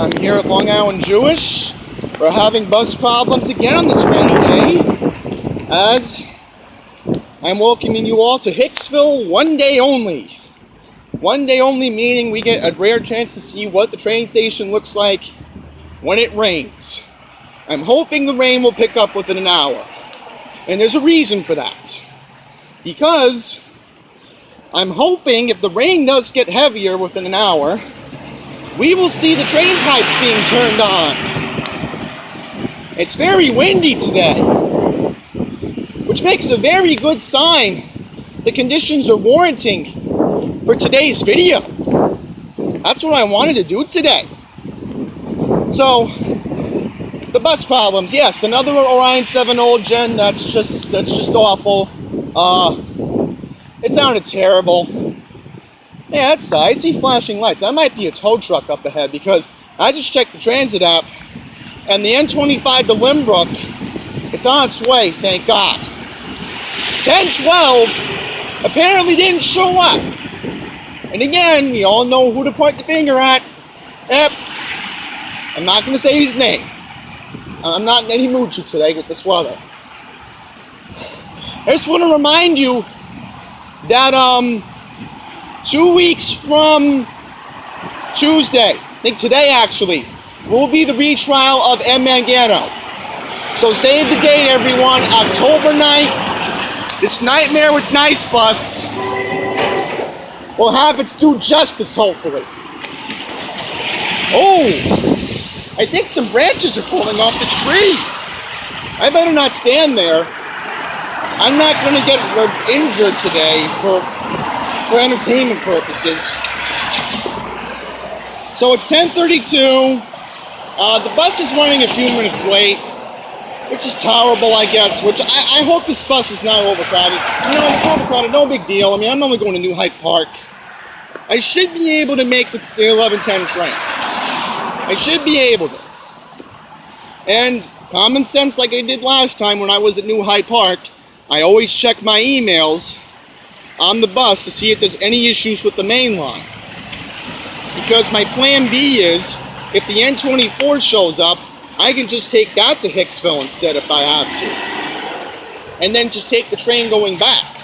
I'm here at Long Island Jewish. We're having bus problems again on this rainy day, as I'm welcoming you all to Hicksville One Day Only. One day only meaning we get a rare chance to see what the train station looks like when it rains. I'm hoping the rain will pick up within an hour. And there's a reason for that. Because I'm hoping if the rain does get heavier within an hour, we will see the train pipes being turned on. It's very windy today, which makes a very good sign. The conditions are warranting for today's video. That's what I wanted to do today. So, the bus problems, yes, another Orion 7 old gen, that's just awful. It sounded terrible. Yeah, I see flashing lights. That might be a tow truck up ahead because I just checked the transit app and the N25 to Limbrook, it's on its way, thank God. 1012 apparently didn't show up. And again, you all know who to point the finger at. Yep. I'm not going to say his name. I'm not in any mood to today with this weather. I just want to remind you that 2 weeks from Tuesday, I think today actually, will be the retrial of M. Mangano. So save the date, everyone. October 9th, this Nightmare with Nice bus will have its due justice, hopefully. Oh! I think some branches are falling off this tree. I better not stand there. I'm not going to get injured today for entertainment purposes. So it's 10:32. The bus is running a few minutes late, which is tolerable, I guess. Which I hope this bus is not overcrowded. You know, it's overcrowded, no big deal. I mean, I'm only going to New Hyde Park. I should be able to make the 11:10 train. I should be able to. And common sense, like I did last time when I was at New Hyde Park, I always check my emails on the bus to see if there's any issues with the main line. Because my plan B is, if the N24 shows up, I can just take that to Hicksville instead if I have to. And then just take the train going back.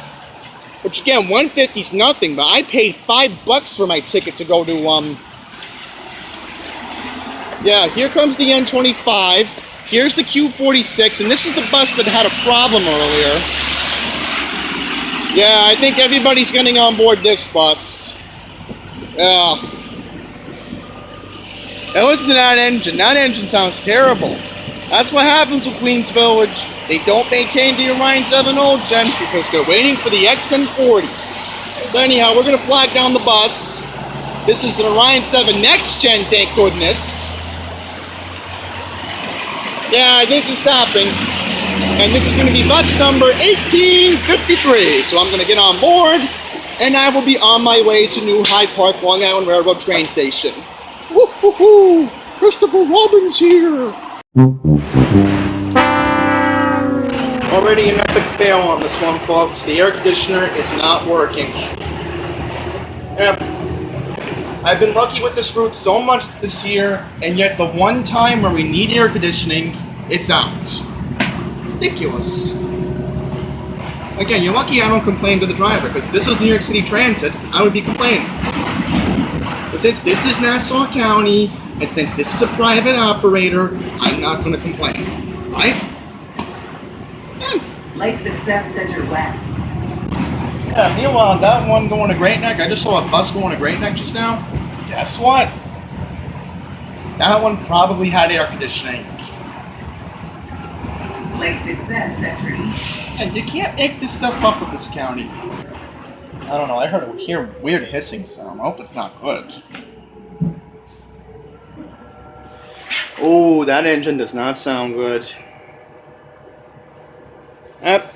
Which again, $150 is nothing, but I paid $5 for my ticket to go to, yeah, here comes the N25. Here's the Q46, and this is the bus that had a problem earlier. Yeah, I think everybody's getting on board this bus. Yeah. And listen to that engine. That engine sounds terrible. That's what happens with Queens Village. They don't maintain the Orion 7 old gens because they're waiting for the XN40s. So anyhow, we're going to flag down the bus. This is an Orion 7 next gen, thank goodness. Yeah, I think he's stopping. And this is going to be bus number 1853. So I'm going to get on board, and I will be on my way to New Hyde Park, Long Island Railroad train station. Woo-hoo-hoo! Christopher Robin's here! Already an epic fail on this one, folks. The air conditioner is not working. Yep. I've been lucky with this route so much this year, and yet the one time where we need air conditioning, it's out. Ridiculous. Again, you're lucky I don't complain to the driver, because if this was New York City Transit, I would be complaining. But since this is Nassau County, and since this is a private operator, I'm not going to complain. Right? Lake Success Center West. Yeah, meanwhile, that one going to Great Neck, I just saw a bus going to Great Neck just now. Guess what? That one probably had air conditioning. Lake Success Center East. And you can't make this stuff up with this county. I don't know, I heard a weird hissing sound. I hope it's not good. Oh, that engine does not sound good. Yep.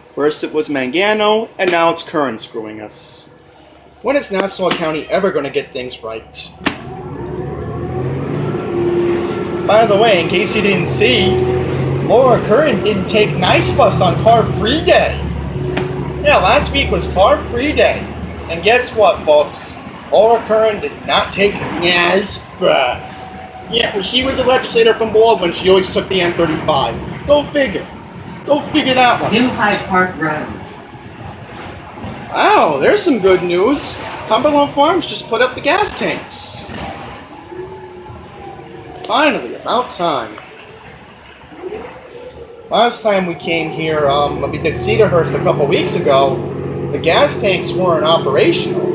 First it was Mangano, and now it's Curran screwing us. When is Nassau County ever going to get things right? By the way, in case you didn't see, Laura Curran didn't take Nice Bus on Car Free Day. Yeah, last week was Car Free Day. And guess what, folks? Laura Curran did not take Naz bus. Yeah, well, she was a legislator from Baldwin. She always took the N35. Go figure. Go figure that one. New Hyde Park Road. Wow, there's some good news. Cumberland Farms just put up the gas tanks. Finally, about time. Last time we came here, when we did Cedarhurst a couple weeks ago, the gas tanks weren't operational.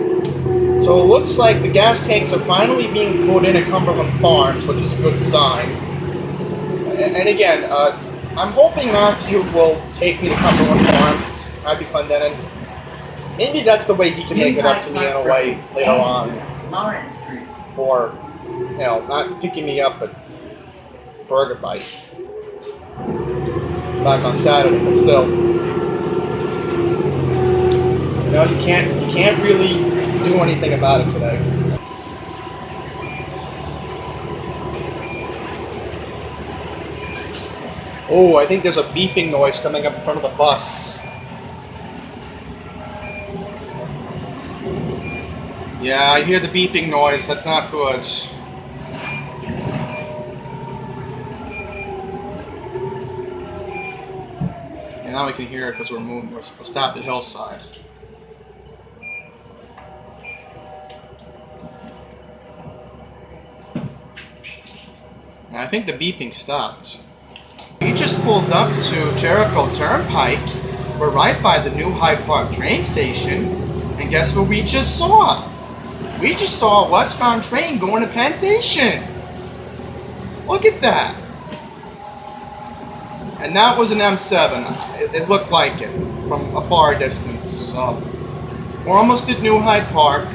So it looks like the gas tanks are finally being put in at Cumberland Farms, which is a good sign. And again, I'm hoping Matthew will take me to Cumberland Farms, Matthew Clendenin. Maybe that's the way he can make it up to me in a way later on. Lawrence Street. For, you know, not picking me up at Burger Bite. Back on Saturday, but still. You know, you can't really do anything about it today. Oh, I think there's a beeping noise coming up in front of the bus. Yeah, I hear the beeping noise. That's not good. And now we can hear it because we're moving. We're stopped at Hillside. And I think the beeping stopped. We just pulled up to Jericho Turnpike. We're right by the new Hyde Park train station. And guess what we just saw? We just saw a westbound train going to Penn Station. Look at that. And that was an M7. It looked like it from a far distance. We're almost at New Hyde Park.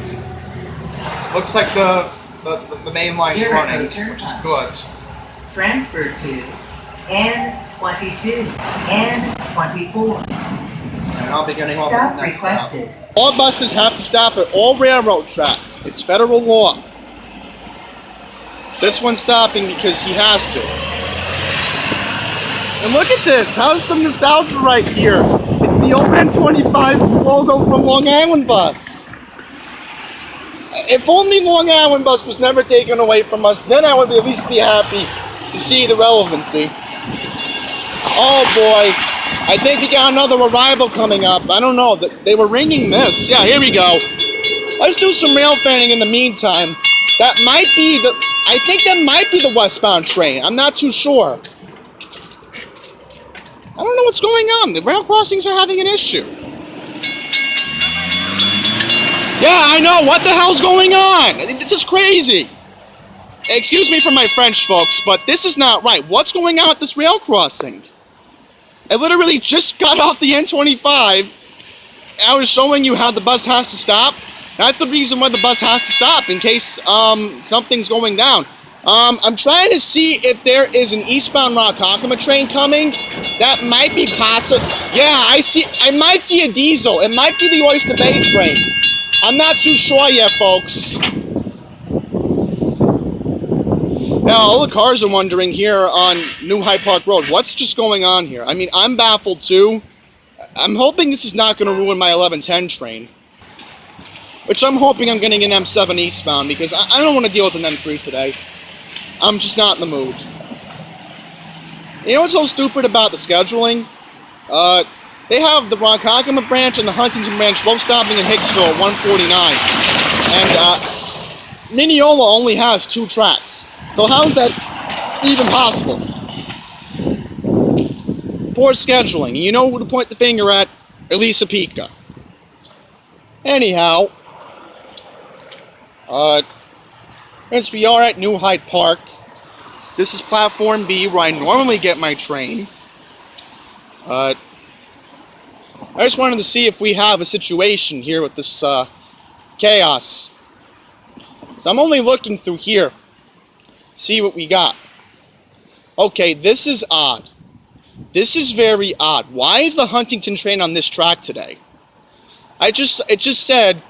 Looks like the main line's running, which is good. Transfer to N22, N24. And I'll be getting off at the next stop. Requested. All buses have to stop at all railroad tracks. It's federal law. This one's stopping because he has to. And look at this. How's some nostalgia right here? It's the old N25 logo from Long Island Bus. If only Long Island Bus was never taken away from us, then I would at least be happy to see the relevancy. Oh boy. I think we got another arrival coming up. I don't know. They were ringing this. Yeah, here we go. Let's do some rail fanning in the meantime. That might be I think that might be the westbound train. I'm not too sure. I don't know what's going on. The rail crossings are having an issue. Yeah, I know. What the hell's going on? This is crazy. Excuse me for my French, folks, but this is not right. What's going on at this rail crossing? I literally just got off the N25. I was showing you how the bus has to stop. That's the reason why the bus has to stop, in case something's going down. I'm trying to see if there is an eastbound Ronkonkoma train coming. That might be possible. Yeah, I might see a diesel. It might be the Oyster Bay train. I'm not too sure yet, folks. Now, all the cars are wondering here on New Hyde Park Road, what's just going on here? I mean, I'm baffled too. I'm hoping this is not going to ruin my 1110 train. Which I'm hoping I'm getting an M7 eastbound, because I don't want to deal with an M3 today. I'm just not in the mood. You know what's so stupid about the scheduling? They have the Ronkonkoma branch and the Huntington branch both stopping in Hicksville at 149. And Mineola only has 2 tracks. So how is that even possible? Poor scheduling. You know who to point the finger at? Elisa Pica. Anyhow, since we are at New Hyde Park, this is platform B where I normally get my train. I just wanted to see if we have a situation here with this chaos. So I'm only looking through here. See what we got. Okay, this is odd. This is very odd. Why is the Huntington train on this track today? It just said,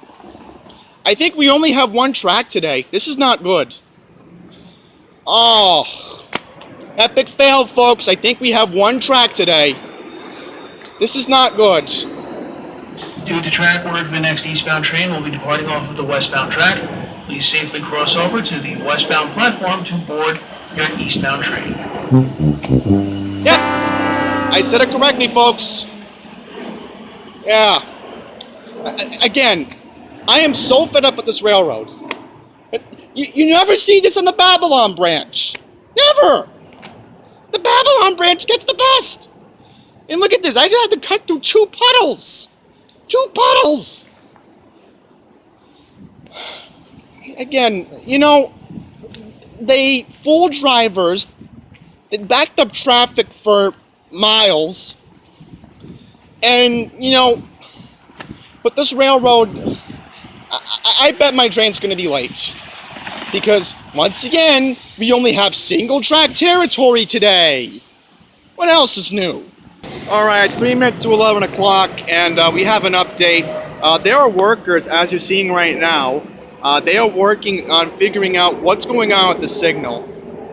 I think we only have 1 track today. This is not good. Oh, epic fail, folks. I think we have 1 track today. This is not good. Due to track work, the next eastbound train will be departing off of the westbound track. Please safely cross over to the westbound platform to board your eastbound train. Yep, I said it correctly, folks. Yeah. Again, I am so fed up with this railroad. You never see this on the Babylon branch. Never. The Babylon branch gets the best. And look at this. I just had to cut through 2 puddles. 2 puddles. Again, you know, they fool drivers. They backed up traffic for miles. And, you know, with this railroad, I bet my train's going to be late. Because, once again, we only have single track territory today. What else is new? Alright, 3 minutes to 11 o'clock, and we have an update. There are workers, as you're seeing right now, they are working on figuring out what's going on with the signal.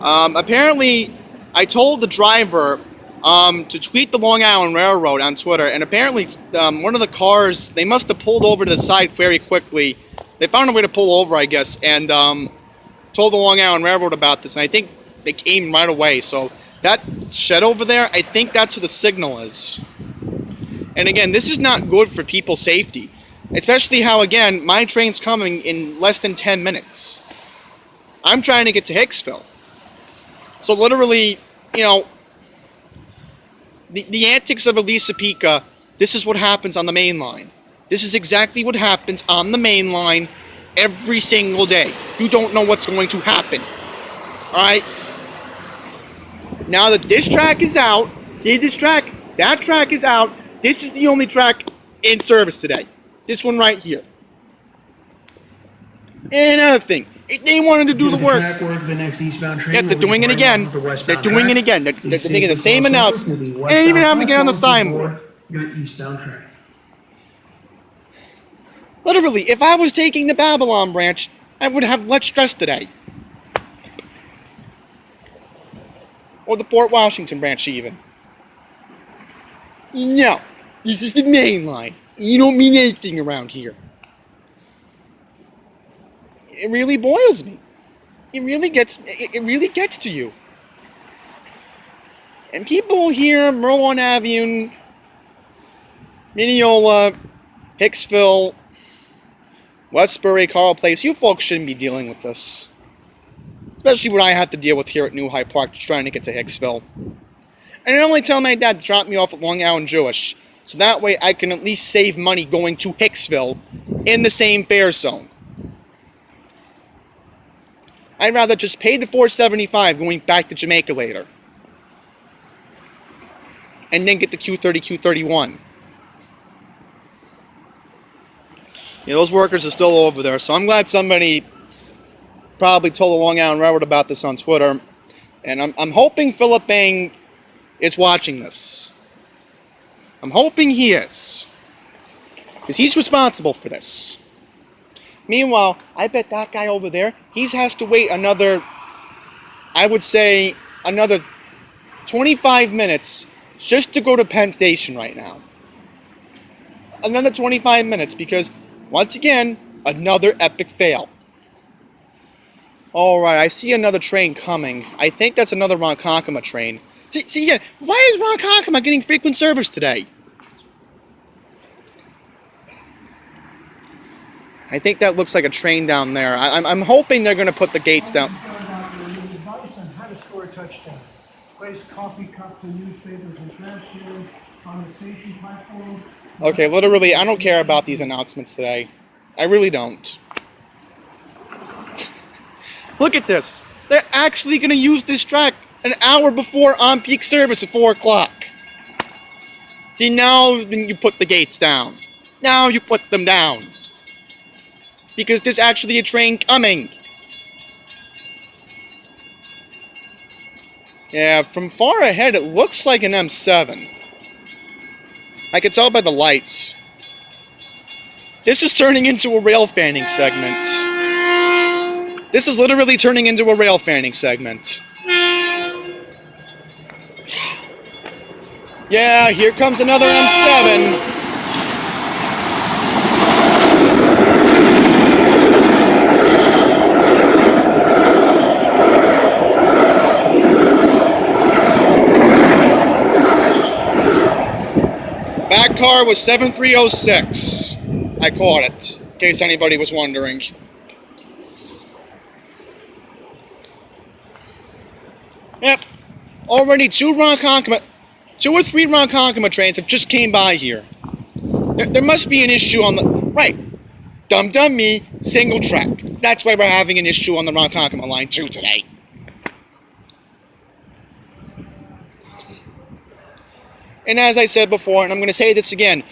Apparently, I told the driver to tweet the Long Island Railroad on Twitter, and apparently one of the cars, they must have pulled over to the side very quickly. They found a way to pull over, I guess, and told the Long Island Railroad about this, and I think they came right away. So that shed over there, I think that's where the signal is. And again, this is not good for people's safety, especially how, again, my train's coming in less than 10 minutes. I'm trying to get to Hicksville. So literally, you know, the antics of Elisa Pica, this is what happens on the main line. This is exactly what happens on the main line every single day. You don't know what's going to happen. Alright? Now that this track is out, see this track? That track is out. This is the only track in service today. This one right here. And another thing, if they wanted to do the work, The next eastbound train yeah, they're doing it again. They're doing it again. They're making the same announcement. And even having to get on the signboard. Your eastbound train. Literally, if I was taking the Babylon branch, I would have less stress today. Or the Port Washington branch, even. No, this is the main line. You don't mean anything around here. It really boils me. It really gets to you. And people here, Merlon Avenue, Mineola, Hicksville, Westbury, Carl Place, you folks shouldn't be dealing with this. Especially what I have to deal with here at New Hyde Park, just trying to get to Hicksville. And I only tell my dad to drop me off at Long Island Jewish, so that way I can at least save money going to Hicksville in the same fare zone. I'd rather just pay the $4.75 going back to Jamaica later. And then get the Q30, Q31. Yeah, those workers are still over there, so I'm glad somebody probably told the Long Island Railroad about this on Twitter. And I'm hoping Philip Bang is watching this. I'm hoping he is. Because he's responsible for this. Meanwhile, I bet that guy over there, he has to wait another, I would say, another 25 minutes just to go to Penn Station right now. Another 25 minutes because, once again, another epic fail. Alright, I see another train coming. I think that's another Ronkonkoma train. See again, why is Ronkonkoma getting frequent service today? I think that looks like a train down there. I'm hoping they're going to put the gates down. Advice on how to score a touchdown. Place coffee cups and newspapers and trash cans on the station platform. Okay, literally, I don't care about these announcements today. I really don't. Look at this. They're actually going to use this track an hour before on-peak service at 4 o'clock. See, now you put the gates down. Now you put them down. Because there's actually a train coming. Yeah, from far ahead, it looks like an M7. I can tell by the lights. This is turning into a rail fanning segment. This is literally turning into a rail fanning segment. Yeah, here comes another M7. car was 7306. I caught it, in case anybody was wondering. Yep. Already 2 or 3 Ronkonkoma trains have just came by here. There must be an issue on the... Right. Dum me, single track. That's why we're having an issue on the Ronkonkoma line 2 today. And as I said before, and I'm going to say this again,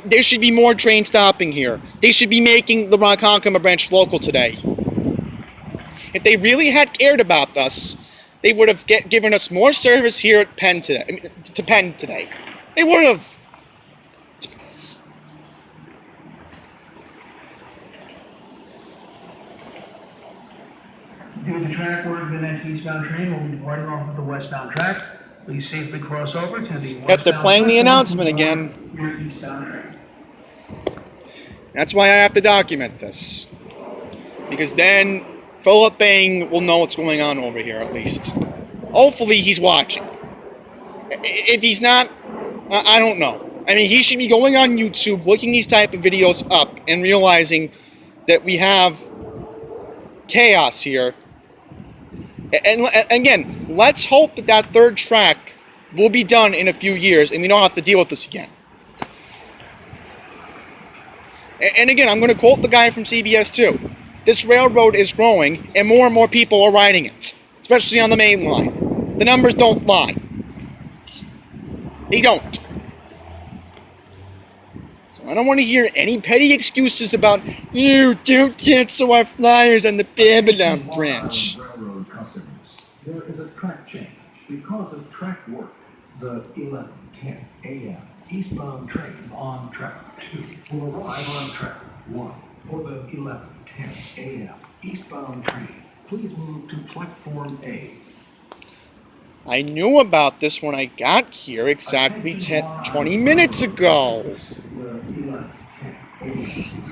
there should be more train stopping here. They should be making the Ronkonkoma branch local today. If they really had cared about us, they would have given us more service here at Penn today. To Penn today. They would have. Give the track word, the next eastbound train will be departing off of the westbound track. Please safely cross over to the westbound. Yep, they're playing the announcement again. Your eastbound train. That's why I have to document this. Because then Philip Bang will know what's going on over here, at least. Hopefully he's watching. If he's not, I don't know. I mean, he should be going on YouTube, looking these type of videos up, and realizing that we have chaos here. And again, let's hope that that 3rd track will be done in a few years, and we don't have to deal with this again. And again, I'm going to quote the guy from CBS too. This railroad is growing, and more people are riding it, especially on the main line. The numbers don't lie. They don't. So I don't want to hear any petty excuses about, you don't cancel our flyers on the Babylon branch. Railroad customers, there is a track change because of track work. The 11:10 a.m. eastbound train on track 2 will arrive on track 1. For the 11:10 a.m. eastbound train, please move to platform A. I knew about this when I got here exactly 20 minutes ago. The 11:10 a.m.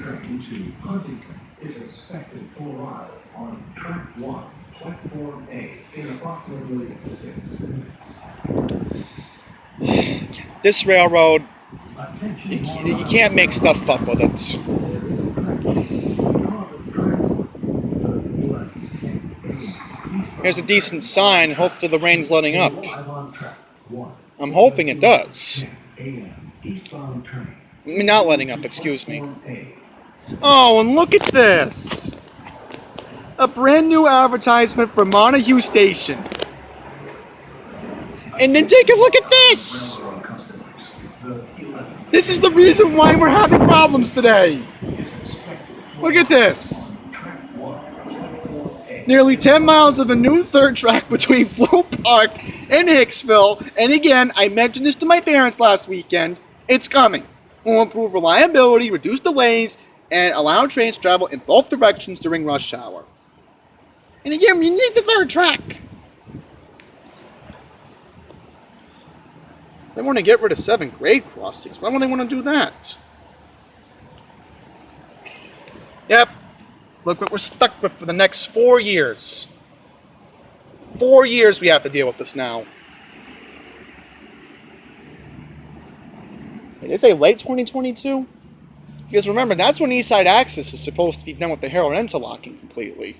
train to Huntington is expected to arrive on track 1, platform A, in approximately 6 minutes. This railroad, you can't make stuff up with it. Here's a decent sign. Hopefully the rain's letting up. I'm hoping it does. I mean, not letting up, excuse me. Oh, and look at this. A brand new advertisement for Montague Station. And then take a look at this. This is the reason why we're having problems today. Look at this. Nearly 10 miles of a new 3rd track between Flow Park and Hicksville. And again, I mentioned this to my parents last weekend. It's coming. We'll improve reliability, reduce delays, and allow trains to travel in both directions during rush hour. And again, we need the 3rd track. They want to get rid of 7th grade crossings. Why would they want to do that? Yep. Look what we're stuck with for the next 4 years. 4 years we have to deal with this now. Did they say late 2022? Because remember, that's when Eastside Access is supposed to be done with the Harold interlocking completely.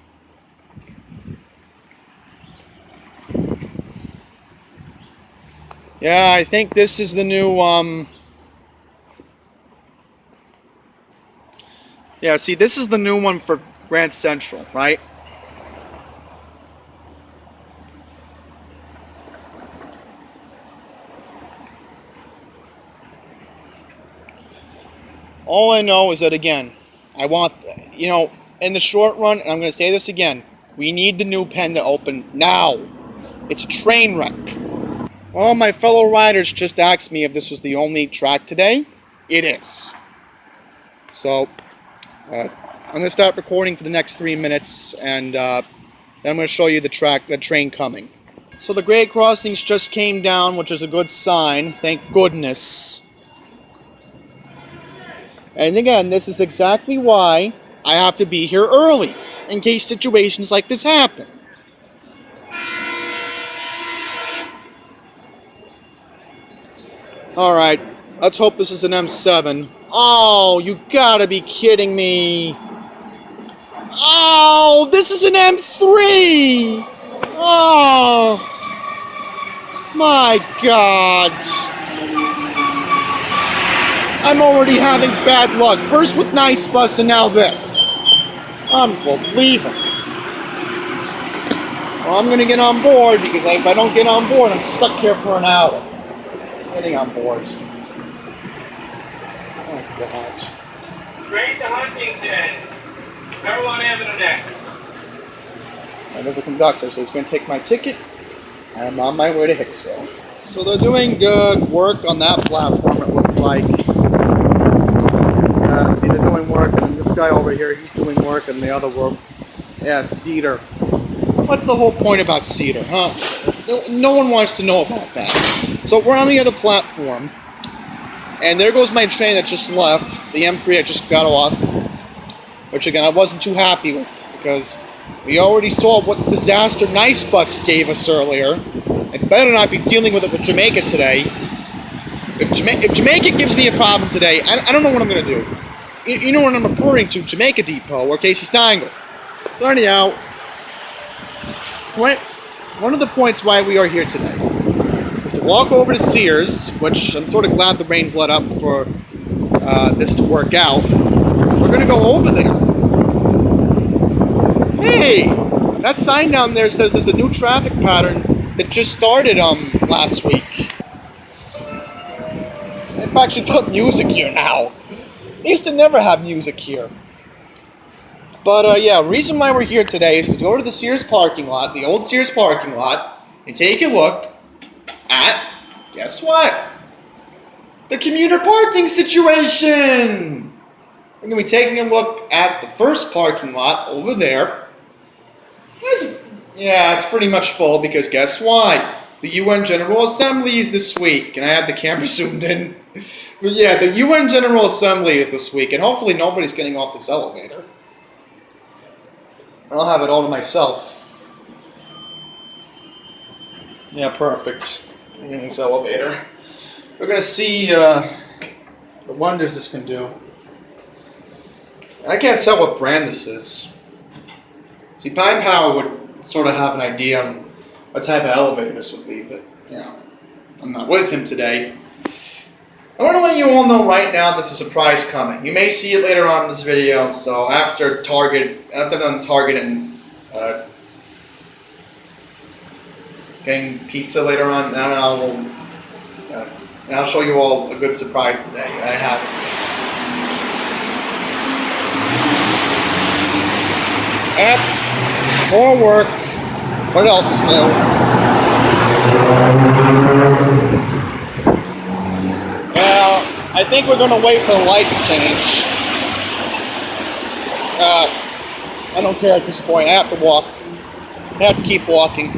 Yeah, I think this is the new, yeah, see, this is the new one for Grand Central, right? All I know is that, again, I want, you know, in the short run, and I'm going to say this again, we need the new pen to open now. It's a train wreck. All my fellow riders just asked me if this was the only track today. It is. So, I'm going to start recording for the next 3 minutes, and then I'm going to show you the train coming. So the grade crossings just came down, which is a good sign. Thank goodness. And again, this is exactly why I have to be here early, in case situations like this happen. Alright, Let's hope this is an M7. Oh, you gotta be kidding me. Oh, this is an M3! Oh, my God. I'm already having bad luck. First with Nice Bus and now this. Unbelievable. Well, I'm gonna get on board because if I don't get on board, I'm stuck here for an hour. Getting on board. Oh, God. Straight to Huntington. Everyone having a neck. And there's a conductor, so he's going to take my ticket, and I'm on my way to Hicksville. So they're doing good work on that platform, it looks like. See, they're doing work, and this guy over here, he's doing work, and the other work. Yeah, Cedar. What's the whole point about Cedar, huh? No one wants to know about that. So we're on the other platform, and there goes my train that just left, the M3 I just got off, which again I wasn't too happy with, because we already saw what disaster Nice Bus gave us earlier. I better not be dealing with it with Jamaica today. If Jamaica gives me a problem today, I don't know what I'm going to do. You know what I'm referring to, Jamaica Depot, or Casey Steingle. So anyhow, one of the points why we are here today is to walk over to Sears, which I'm sort of glad the rain's let up for this to work out. We're going to go over there. Hey, that sign down there says there's a new traffic pattern that just started last week. They've actually put music here now. They used to never have music here. But yeah, reason why we're here today is to go to the Sears parking lot, the old Sears parking lot, and take a look at, guess what? The commuter parking situation! We're going to be taking a look at the first parking lot over there. Yeah, it's pretty much full because guess why? The UN General Assembly is this week, and I had the camera zoomed in. But yeah, the UN General Assembly is this week, and hopefully nobody's getting off this elevator. I'll have it all to myself. Yeah, perfect. In this elevator. We're going to see the wonders this can do. I can't tell what brand this is. See, Pine Power would sort of have an idea on what type of elevator this would be, but, you know, I'm not with him today. I want to let you all know right now there's a surprise coming. You may see it later on in this video, so after done Target and getting pizza later on, now I'll show you all a good surprise today. I have it. And more work. What else is new? Now, I think we're going to wait for the light to change. I don't care at this point. I have to walk. I have to keep walking.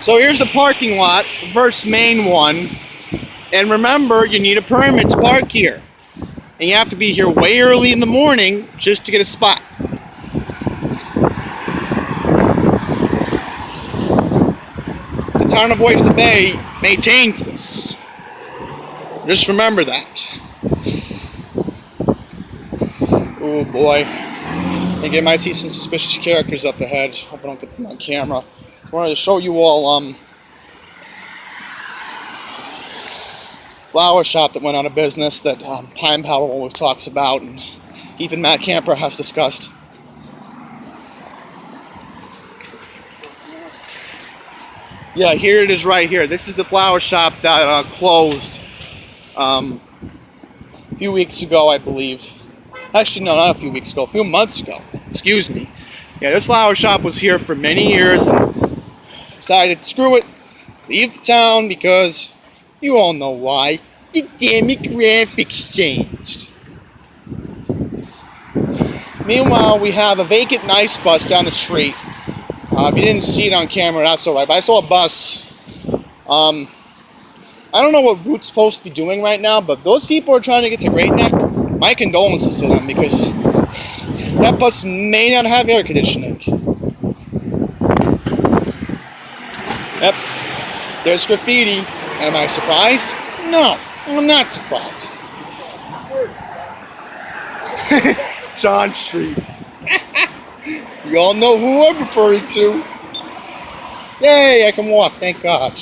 So here's the parking lot, the first main one. And remember, you need a permit to park here. And you have to be here way early in the morning just to get a spot. The town of Oyster Bay maintains this. Just remember that. Oh boy. I think I might see some suspicious characters up ahead. Hope I don't get them on camera. I wanted to show you all flower shop that went out of business that Pine Power always talks about, and even Matt Camper has discussed. Yeah, here it is right here. This is the flower shop that closed a few weeks ago, I believe. Actually, no, not a few weeks ago, a few months ago. Excuse me. Yeah, this flower shop was here for many years and decided, screw it, leave the town because you all know why. The damn graphics changed. Meanwhile, we have a vacant Nice Bus down the street. If you didn't see it on camera, that's alright. But I saw a bus. I don't know what route's supposed to be doing right now, but those people are trying to get to Great Neck. My condolences to them because that bus may not have air conditioning. Yep. There's graffiti. Am I surprised? No, I'm not surprised. John Street. You all know who I'm referring to. Yay, I can walk, thank God.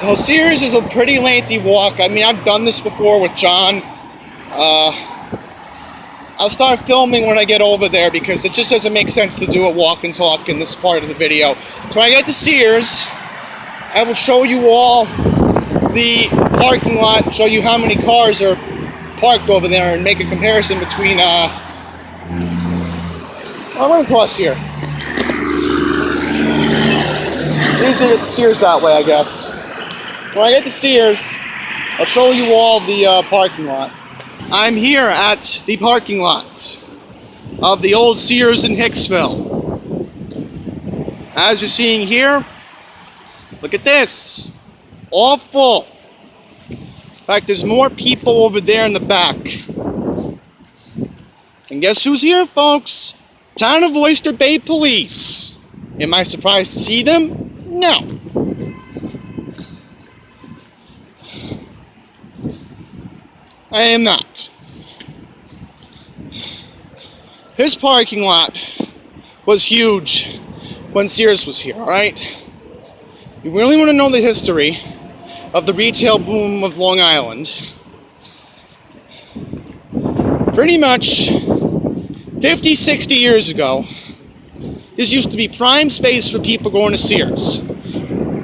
Well, Sears is a pretty lengthy walk. I mean, I've done this before with John. I'll start filming when I get over there because it just doesn't make sense to do a walk and talk in this part of the video. So when I get to Sears, I will show you all the parking lot, show you how many cars are parked over there, and make a comparison between, I'll run across here. Easier to get to Sears that way, I guess. When I get to Sears, I'll show you all the parking lot. I'm here at the parking lot of the old Sears in Hicksville. As you're seeing here, look at this. All full. In fact, there's more people over there in the back. And guess who's here, folks? Town of Oyster Bay Police. Am I surprised to see them? No. I am not. His parking lot was huge when Sears was here, alright? You really want to know the history of the retail boom of Long Island? Pretty much 50, 60 years ago, this used to be prime space for people going to Sears.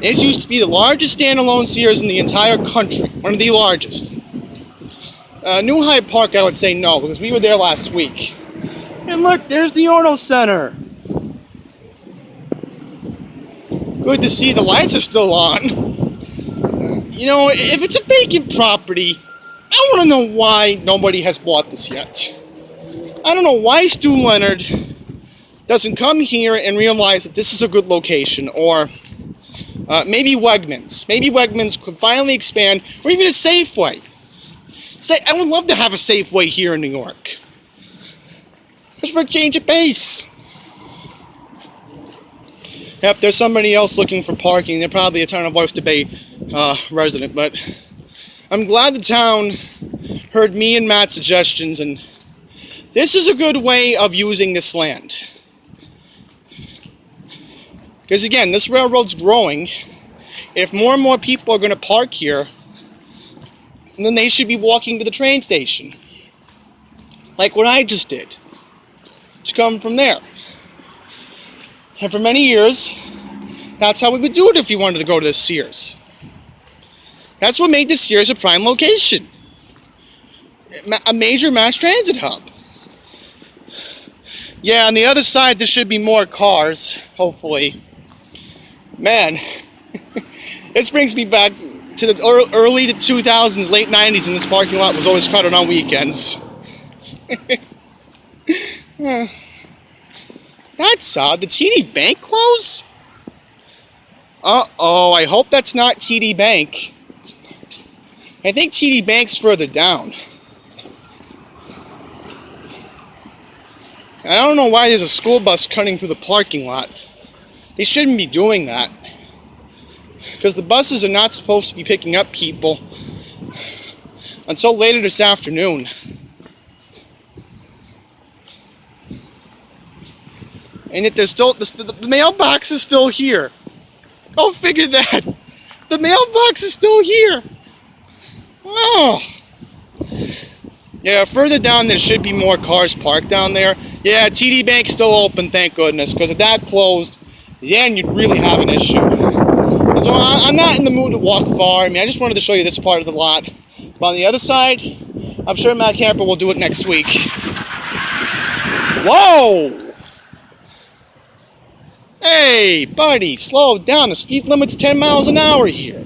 It used to be the largest standalone Sears in the entire country, one of the largest. New Hyde Park, I would say no, because we were there last week. And look, there's the Auto Center. Good to see the lights are still on. You know, if it's a vacant property, I want to know why nobody has bought this yet. I don't know why Stu Leonard doesn't come here and realize that this is a good location, or maybe Wegmans. Maybe Wegmans could finally expand, or even a Safeway. I would love to have a Safeway here in New York. Just for a change of pace. Yep, there's somebody else looking for parking. They're probably a Town of Oyster Bay resident, but I'm glad the town heard me and Matt's suggestions, and this is a good way of using this land. Because again, this railroad's growing. If more and more people are going to park here, then they should be walking to the train station. Like what I just did. To come from there. And for many years, that's how we would do it if you wanted to go to the Sears. That's what made the Sears a prime location. A major mass transit hub. Yeah, on the other side, there should be more cars, hopefully. Man, this brings me back to the early 2000s, late 90s, when this parking lot was always crowded on weekends. That's odd. Did TD Bank close? Uh-oh, I hope that's not TD Bank. I think TD Bank's further down. I don't know why there's a school bus cutting through the parking lot. They shouldn't be doing that. Because the buses are not supposed to be picking up people until later this afternoon. And yet there's still, the mailbox is still here. Go figure that. The mailbox is still here. Oh. Yeah, further down there should be more cars parked down there. Yeah, TD Bank's still open, thank goodness. Because if that closed, then you'd really have an issue. So I'm not in the mood to walk far. I mean, I just wanted to show you this part of the lot. But on the other side, I'm sure Matt Camper will do it next week. Whoa! Hey, buddy, slow down. The speed limit's 10 miles an hour here.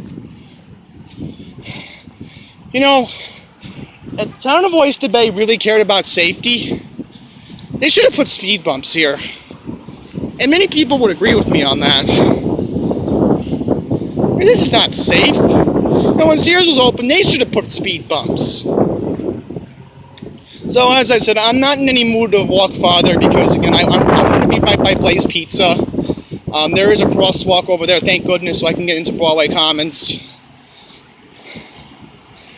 You know, if the Town of Oyster Bay really cared about safety, they should have put speed bumps here. And many people would agree with me on that. This is not safe. And when Sears was open, they should have put speed bumps. So as I said, I'm not in any mood to walk farther because, again, I want to be right by Blaze Pizza. There is a crosswalk over there, thank goodness, so I can get into Broadway Commons.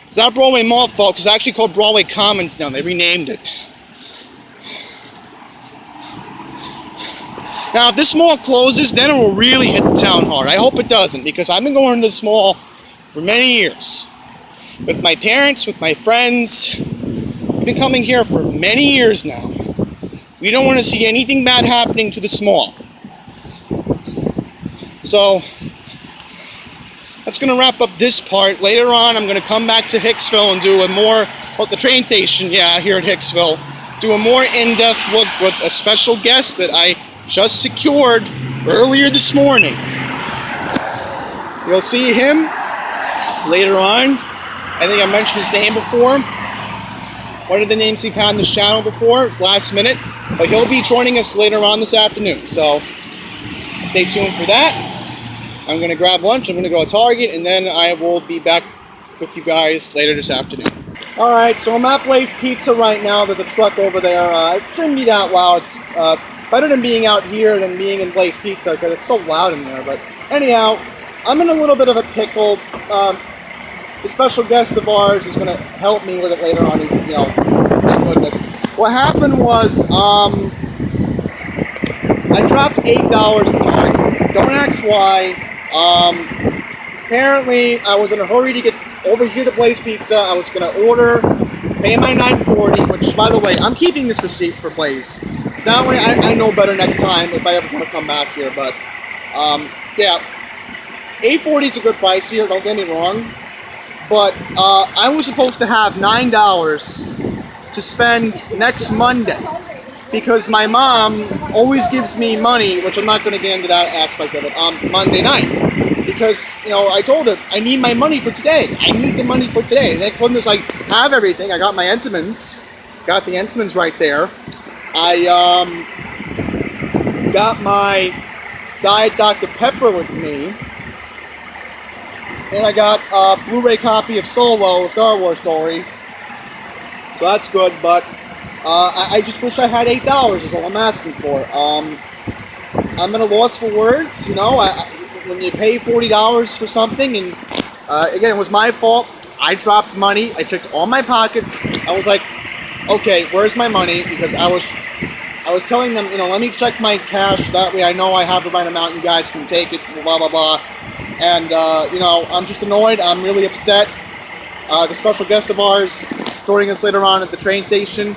It's not Broadway Mall, folks. It's actually called Broadway Commons now. They renamed it. Now, if this mall closes, then it will really hit the town hard. I hope it doesn't, because I've been going to this mall for many years. With my parents, with my friends. We've been coming here for many years now. We don't want to see anything bad happening to this mall. So, that's going to wrap up this part. Later on, I'm going to come back to Hicksville and do a more, well, the train station, yeah, here at Hicksville. Do a more in-depth look with a special guest that I just secured earlier this morning. You'll see him later on. I think I mentioned his name before. One of the names we've had on this channel before. It's last minute. But he'll be joining us later on this afternoon. So, stay tuned for that. I'm going to grab lunch, I'm going to go to Target, and then I will be back with you guys later this afternoon. Alright, so I'm at Blaze Pizza right now. There's a truck over there. It shouldn't be that loud. It's better than being out here than being in Blaze Pizza, because it's so loud in there. But anyhow, I'm in a little bit of a pickle. The special guest of ours is going to help me with it later on. He's, thank goodness. What happened was, I dropped $8 in Target. Don't ask why. Apparently, I was in a hurry to get over here to Blaze Pizza. I was going to order, pay my $9.40, which, by the way, I'm keeping this receipt for Blaze. That way, I know better next time if I ever want to come back here. But, yeah, $8.40 is a good price here, don't get me wrong. But, I was supposed to have $9 to spend next Monday. Because my mom always gives me money, which I'm not going to get into that aspect of it, on Monday night. Because, I told her, I need my money for today. I need the money for today. And thank goodness I have everything. I got my Entenmann's. Got the Entenmann's right there. I got my Diet Dr. Pepper with me. And I got a Blu-ray copy of Solo, a Star Wars story. So that's good, but I just wish I had $8 is all I'm asking for. I'm at a loss for words, when you pay $40 for something, and again, it was my fault. I dropped money. I checked all my pockets. I was like, okay, where's my money? Because I was telling them, let me check my cash. That way I know I have the right amount. You guys can take it, blah, blah, blah. And, I'm just annoyed. I'm really upset. The special guest of ours joining us later on at the train station.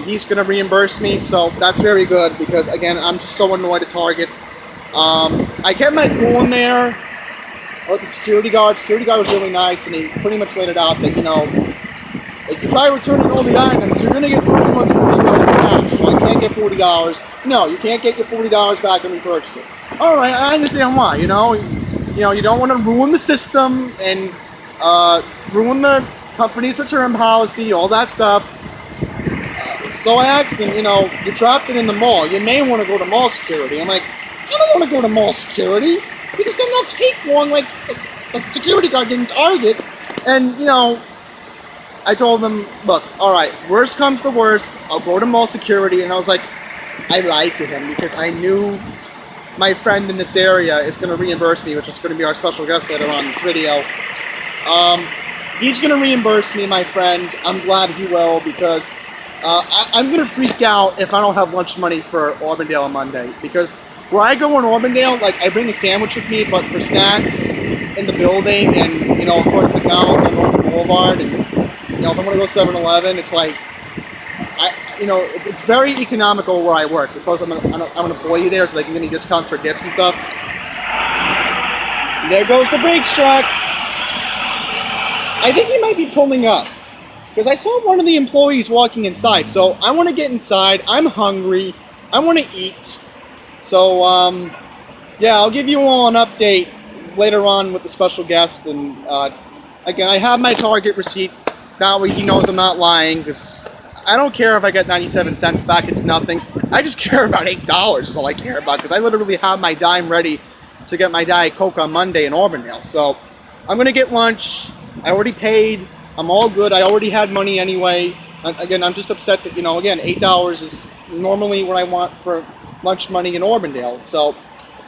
He's going to reimburse me, so that's very good because, again, I'm just so annoyed at Target. I kept my cool in there with the security guard. Security guard was really nice, and he pretty much laid it out that, if you try returning all the items, you're going to get pretty much $40 cash. So I can't get $40. No, you can't get your $40 back and repurchase it. All right, I understand why, you don't want to ruin the system and ruin the company's return policy, all that stuff. So I asked him, you dropped it in the mall. You may want to go to mall security. I'm like, I don't want to go to mall security because then they'll take long like the security guard did in Target. And, I told them, look, all right, worst comes to worst, I'll go to mall security. And I was like, I lied to him because I knew my friend in this area is going to reimburse me, which is going to be our special guest later on in this video. He's going to reimburse me, my friend. I'm glad he will because I'm going to freak out if I don't have lunch money for Auburndale on Monday. Because where I go in Auburndale, I bring a sandwich with me, but for snacks in the building and, of course, McDonald's on North Boulevard. And, if I'm going to go 7-Eleven, it's like, it's very economical where I work because I'm an employee there, so they can give me discounts for dips and stuff. And there goes the brakes truck. I think he might be pulling up because I saw one of the employees walking inside. So I want to get inside. I'm hungry. I want to eat. So, yeah, I'll give you all an update later on with the special guest. And again, I have my Target receipt. That way he knows I'm not lying because I don't care if I get 97 cents back. It's nothing. I just care about $8 is all I care about because I literally have my dime ready to get my Diet Coke on Monday in Auburndale. So I'm going to get lunch. I already paid. I'm all good. I already had money anyway. Again, I'm just upset that, again, $8 is normally what I want for lunch money in Auburndale. So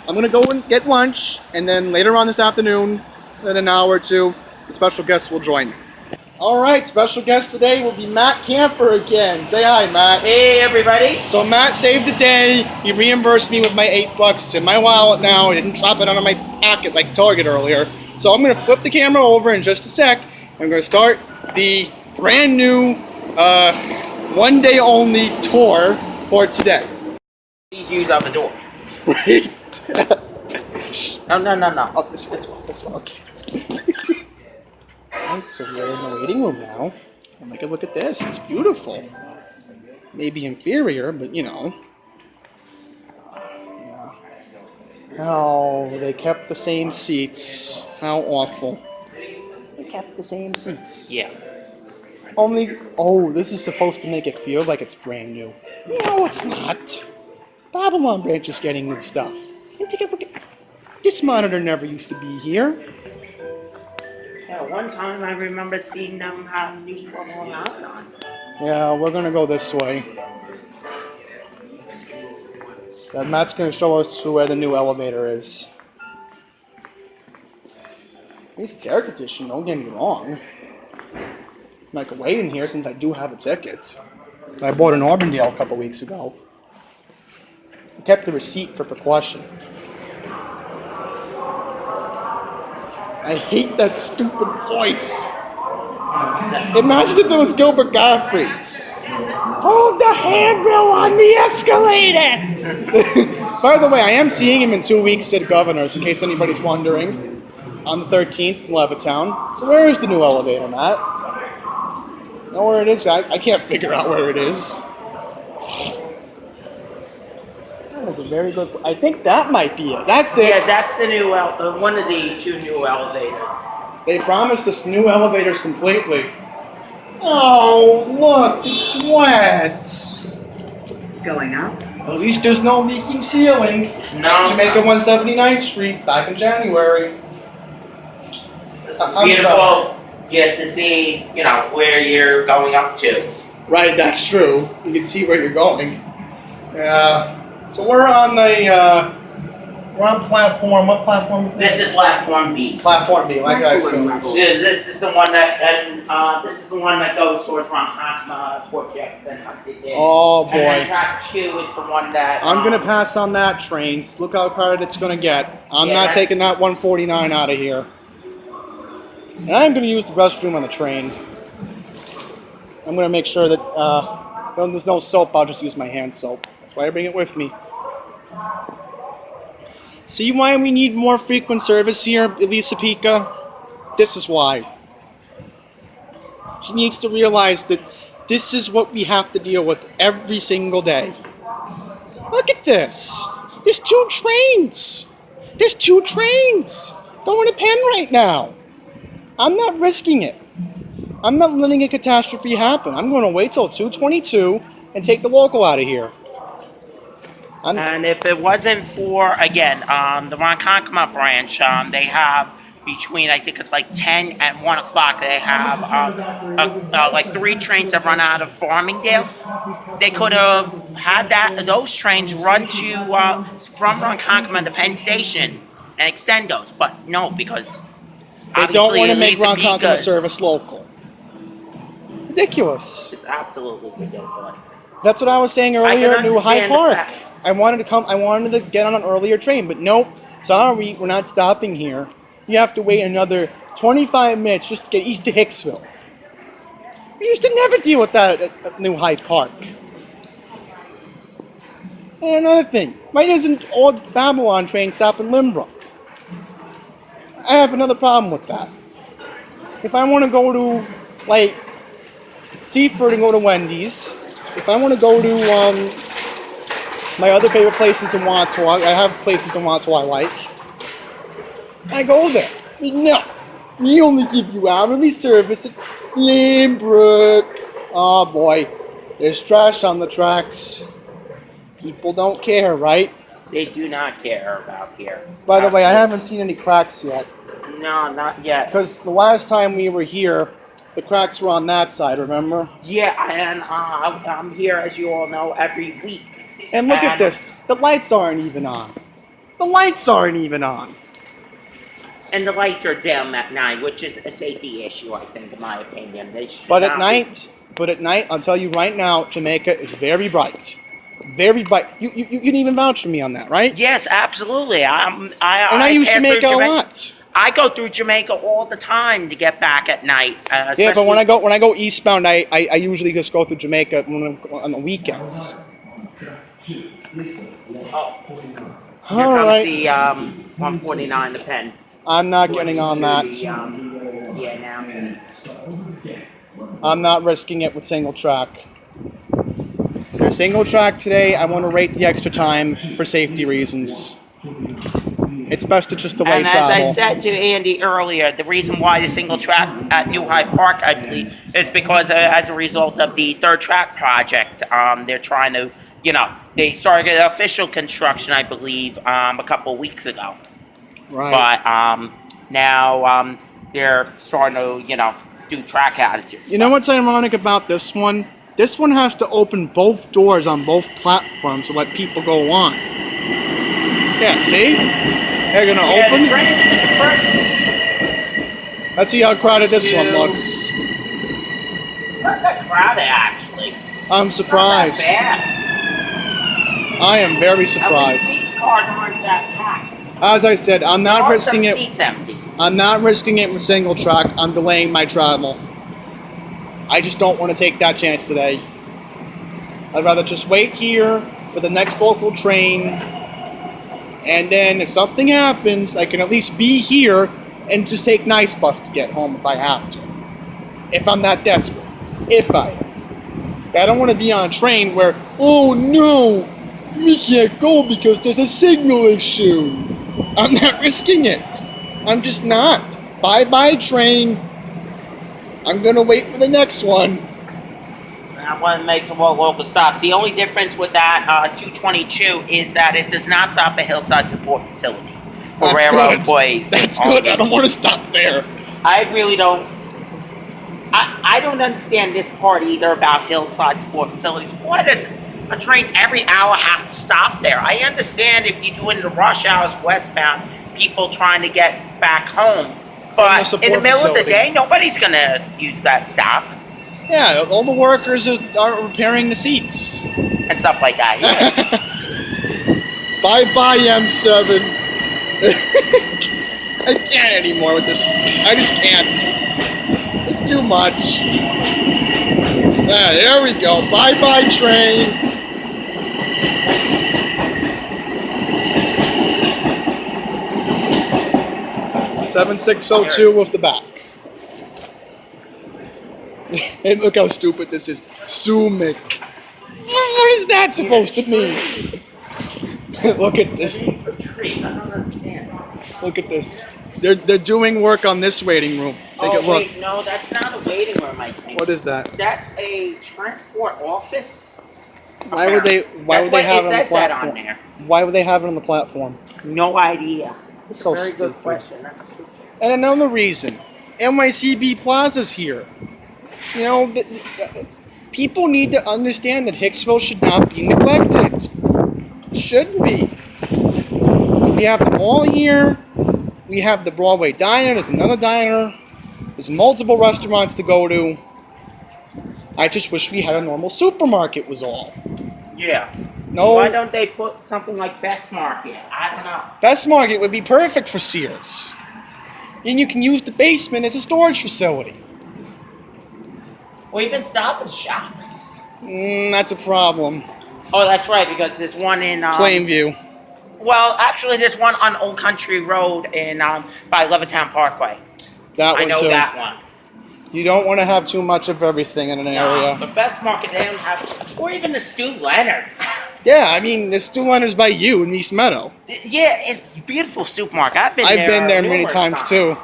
I'm gonna go and get lunch, and then later on this afternoon, in an hour or two, the special guests will join. All right, special guest today will be Matt Camper again. Say hi, Matt. Hey, everybody. So Matt saved the day. He reimbursed me with my $8. It's in my wallet now. I didn't drop it out of my pocket like Target earlier. So I'm gonna flip the camera over in just a sec. I'm gonna start the brand new one day only tour for today. Please use out the door. Right? No. Oh, this one. Okay. Alright, so we're in the waiting room now. And take a look at this. It's beautiful. Maybe inferior, but you know. Oh, they kept the same seats. How awful. They kept the same seats. Yeah. Only, oh, this is supposed to make it feel like it's brand new. No, it's not. Babylon Branch is getting new stuff. And take a look at this monitor. Never used to be here. Yeah, one time I remember seeing them have new trouble on. Yeah, we're gonna go this way. So Matt's gonna show us to where the new elevator is. At least it's air conditioned, don't get me wrong. I could wait in here since I do have a ticket. I bought in Auburndale a couple weeks ago. I kept the receipt for precaution. I hate that stupid voice. Imagine if it was Gilbert Godfrey. Hold the handrail on the escalator! By the way, I am seeing him in 2 weeks at Governor's, in case anybody's wondering. On the 13th in Levittown. So where is the new elevator, Matt? Know where it is? I can't figure out where it is. That was a very good... I think that might be it. That's it. Yeah, that's the new one of the two new elevators. They promised us new elevators completely. Oh, look, it's wet. Going up, At least there's no leaking ceiling. No. Jamaica 179th Street, back in January. This is I'm beautiful. sorry. Get to see, where you're going up to. Right, that's true. You can see where you're going. Yeah. So we're on platform. What platform is This is platform B. Platform B, like I said. This is the one that goes towards Ronkonkoma, Port Jefferson, Huntington. Oh And then boy. track 2 is the one that I'm gonna pass on that train. Look how crowded it's gonna get. I'm Yeah, not that's- taking that 149 out of here. And I'm gonna use the restroom on the train. I'm gonna make sure that when there's no soap, I'll just use my hand soap. That's why I bring it with me. See why we need more frequent service here, Elisa Pica? This is why. She needs to realize that this is what we have to deal with every single day. Look at this. There's 2 trains. There's 2 trains going to Penn right now. I'm not risking it. I'm not letting a catastrophe happen. I'm going to wait till 2:22 and take the local out of here. And if it wasn't for, again, the Ronkonkoma branch, they have between, I think it's like 10 and 1 o'clock, they have like 3 trains that run out of Farmingdale. They could have had those trains run to from Ronkonkoma to Penn Station and extend those, but no, because They don't want to make Elisa Ronkonkoma Pica's- service local. Ridiculous. It's absolutely ridiculous. That's what I was saying earlier can at New Hyde understand the Park. fact. I wanted to get on an earlier train, but nope. Sorry, we're not stopping here. You have to wait another 25 minutes just to get east to Hicksville. We used to never deal with that at New Hyde Park. And another thing, why doesn't all Babylon train stop in Limbrook? I have another problem with that. If I want to go to, like, Seaford and go to Wendy's, if I want to go to my other favorite places in Watua, I have places in Watua I like, I go there. No, we only give you hourly service at Limbrook. Oh boy, there's trash on the tracks. People don't care, right? They do not care about here. By the way, I haven't seen any cracks yet. No, not yet. Because the last time we were here, the cracks were on that side, remember? Yeah, and I'm here, as you all know, every week. And look at this. The lights aren't even on. The lights aren't even on. And the lights are dim at night, which is a safety issue, I think, in my opinion. They should But not at be- night, I'll tell you right now, Jamaica is very bright. Very bright. You can even vouch for me on that, right? Yes, absolutely. And I use pass through Jamaica a lot. I go through Jamaica all the time to get back at night. Yeah, but when especially- I go eastbound, I usually just go through Jamaica on the weekends. Oh, here All comes right. the 149, the pen. I'm not getting on that. Yeah, now. I'm not risking it with single track. For single track today, I want to rate the extra time for safety reasons. It's best to just delay And as travel. I said to Andy earlier, the reason why the single track at New Hyde Park, I believe, is because as a result of the third track project, they're trying to, they started official construction, I believe, a couple of weeks ago. Right. But now they're starting to, do track outages. You know what's ironic about this one? This one has to open both doors on both platforms to let people go on. Yeah, see? They're gonna Yeah, open. the train, the first, Let's see how crowded this one looks. it's not that crowded, actually. I'm It's not surprised. that bad. I am very At least surprised. these cars aren't that packed. As I said, I'm There not are risking some it. seats empty. I'm not risking it with single track. I'm delaying my travel. I just don't want to take that chance today. I'd rather just wait here for the next local train. And then if something happens, I can at least be here and just take Nice Bus to get home if I have to. If I'm that desperate. If I am. I don't want to be on a train where, oh no, we can't go because there's a signal issue. I'm not risking it. I'm just not. Bye-bye train. I'm gonna wait for the next one. That one makes a local stops. The only difference with that 222 is that it does not stop at Hillside Support Facilities for That's railroad good. employees. That's on good. I don't vacation. want to stop there. I really don't. I don't understand this part either about Hillside Support Facilities. Why does a train every hour have to stop there? I understand if you do it in the rush hours westbound, people trying to get back home. But in support the middle of the facility. day, nobody's going to use that stop Yeah, all the workers are repairing the seats. and stuff like that. Yeah. Bye-bye, M7. I can't anymore with this. I just can't. It's too much. Yeah, there we go. Bye-bye, train. $7602 with the back. And look how stupid this is. Sumic. What is that supposed to mean? Look at this. I don't understand. Look at this. They're doing work on this waiting room. Take a look. Wait, no, that's not a waiting room, I think. What is that? That's a transport office. Why would they That's have what it on the says that on platform? there. Why would they have it on the platform? No idea. It's so Very good stupid. question. That's stupid. And another reason, NYCB Plaza's here. You know, people need to understand that Hicksville should not be neglected. Shouldn't be. We have the mall here. We have the Broadway Diner. There's another diner. There's multiple restaurants to go to. I just wish we had a normal supermarket was all. Yeah. No, Why don't they put something like Best Market? I don't know. Best Market would be perfect for Sears. And you can use the basement as a storage facility. Or even Stop and Shop. That's a problem. Oh, that's right, because there's one in Plainview. Well, actually, there's one on Old Country Road in by Levittown Parkway. That I one know too. that one. You don't want to have too much of everything in an area. The Best Market, they don't have, or even the Stu Leonard's. Yeah, I mean, there's two Leonard's by you in East Meadow. Yeah, it's a beautiful supermarket. I've been I've there been there many numerous times too.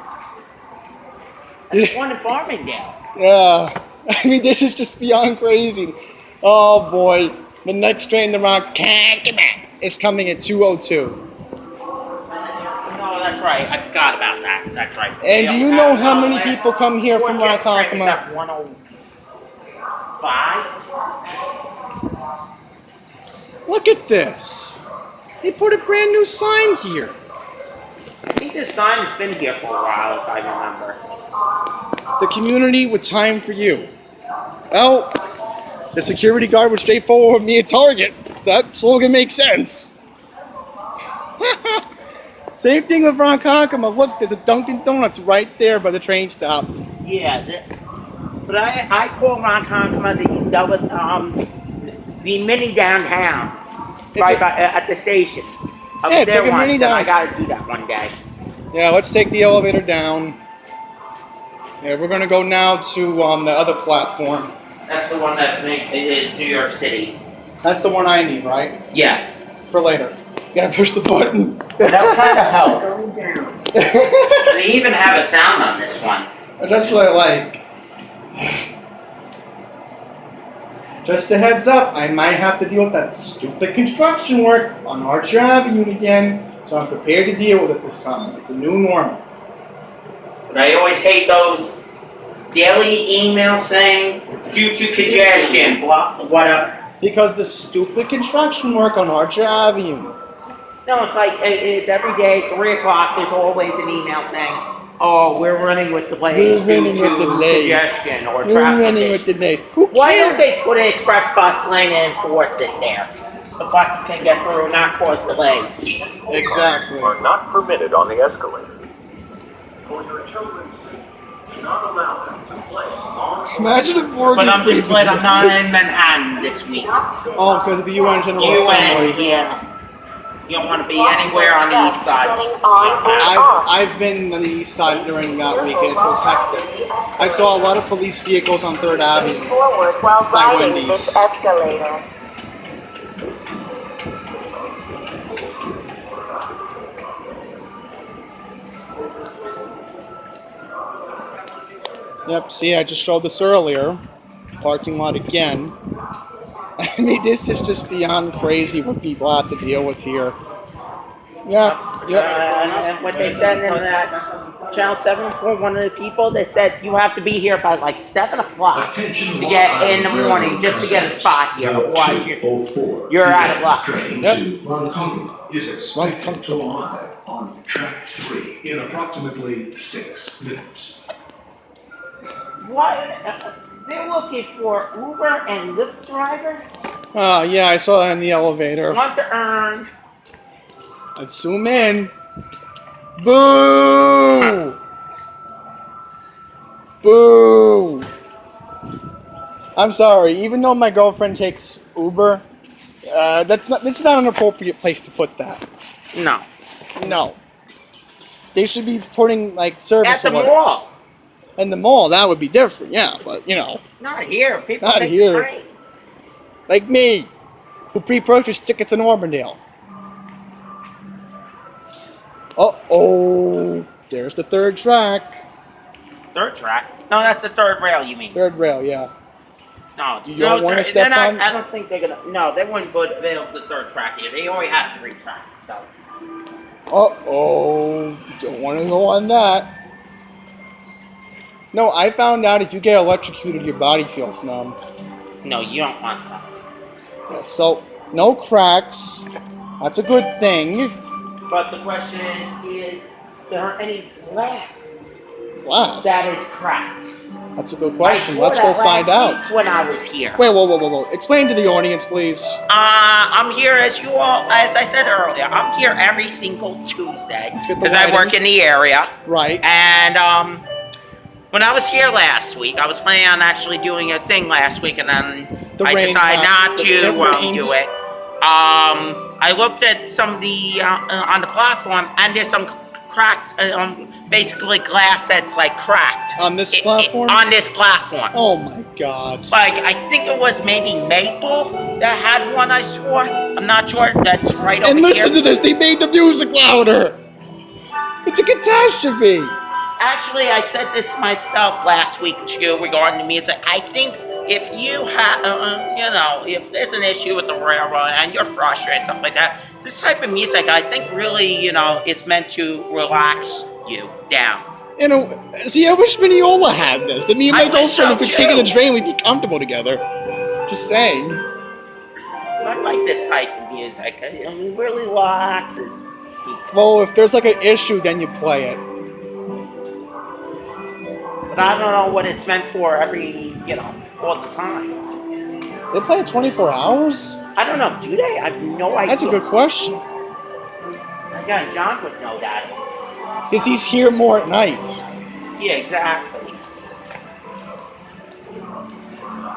There's one in Farmingdale. Yeah, I mean, this is just beyond crazy. Oh boy, the next train to Rock is coming at 2:02. No, that's right. I forgot about that. That's right. And do you know how many people come here from Ronkonkoma? At 105. Look at this. They put a brand new sign here. I think this sign has been here for a while, if I remember. The community with time for you. Well, the security guard was straightforward with me at Target. That slogan makes sense. Same thing with Ronkonkoma. Look, there's a Dunkin' Donuts right there by the train stop. Yeah, but I call Ronkonkoma the mini downtown, right at the station. I was Yeah, it's there like a once, mini and I down. gotta do that one day. Yeah, let's take the elevator down. Yeah, we're gonna go now to the other platform. That's the one that is New York City. That's the one I need, right? Yes. For later. Gotta push the button. That would kind of help. Going down. They even have a sound on this one. That's what I like. Just a heads up, I might have to deal with that stupid construction work on Archer Avenue again, so I'm prepared to deal with it this time. It's a new normal. But I always hate those daily emails saying, due to congestion, blah, whatever. Because the stupid construction work on Archer Avenue. No, it's like, it's every day, 3 o'clock, there's always an email saying, oh, we're running with delays We're running due with to delays. congestion or We're traffic. running with delays. Who cares? Why don't they put an express bus lane and enforce it there? The buses can get through and not cause delays. Exactly. Are not permitted on the escalator. For your children's sake, do not allow them to play on. Imagine if Morgan But I'm just Freeman glad I'm not was- in Manhattan this week. Oh, because of the UN General Assembly. UN, yeah. You don't want to be anywhere on the east side. I've been on the east side during that week, and it was hectic. I saw a lot of police vehicles on 3rd Avenue. Forward while By riding Wendy's. this escalator. Yep, see, I just showed this earlier. Parking lot again. I mean, this is just beyond crazy what people have to deal with here. Yeah, And what they said in that Channel 7 for one of the people, they said you have to be here by like 7 o'clock to get in the morning just to get a spot here. Otherwise, you're out of luck. Train Yep. to Ronkonkoma is expected to arrive on track 3 in approximately 6 minutes. What? They're looking for Uber and Lyft drivers? Oh, yeah, I saw that in the elevator. Want to earn. Let's zoom in. Boo! Boo! I'm sorry, even though my girlfriend takes Uber, this is not an appropriate place to put that. No. No. They should be putting, like, service At the alerts. mall. In the mall, that would be different, yeah, but, you know, Not here. People Not take here. the train. like me, who pre-purchased tickets in Auburndale. Uh-oh, there's the 3rd track. Third track? No, that's the third rail, you mean? 3rd rail, yeah. No, You don't wanna step they're not, on- I don't think they're gonna. No, they wouldn't build the third track here. They already have 3 tracks, so. Uh-oh, don't want to go on that. No, I found out if you get electrocuted, your body feels numb. No, you don't want that. Yeah, so, no cracks. That's a good thing. But the question is there any glass Glass. that is cracked? That's a good question. I saw Let's go that find last out. week when I was here. Wait, whoa. Explain to the audience, please. I'm here as you all, as I said earlier, I'm here every single Tuesday Let's get the because I lighting. work in the area. Right. And when I was here last week, I was planning on actually doing a thing last week, and then The I rain decided passed. not It to rained. do it. I looked at some of the on the platform, and there's some cracks, basically glass that's like cracked On this platform? on this platform. Oh my god. Like, I think it was maybe Maple that had one I saw. I'm not sure. That's right over And listen here. to this, they made the music louder. It's a catastrophe. Actually, I said this myself last week too regarding the music. I think if you have, if there's an issue with the railroad and you're frustrated and stuff like that, this type of music, I think really, is meant to relax you down. See, I wish Mineola had this. That me and my I wish girlfriend, so, if we're taking a too. train, we'd be comfortable together. Just saying. I like this type of music. music. It really relaxes. Well, if there's like an issue, then you play it. But I don't know what it's meant for all the time. They play it 24 hours? I don't know. Do they? I have no idea. That's a good question. Again, John would know that. Because he's here more at night. Yeah, exactly.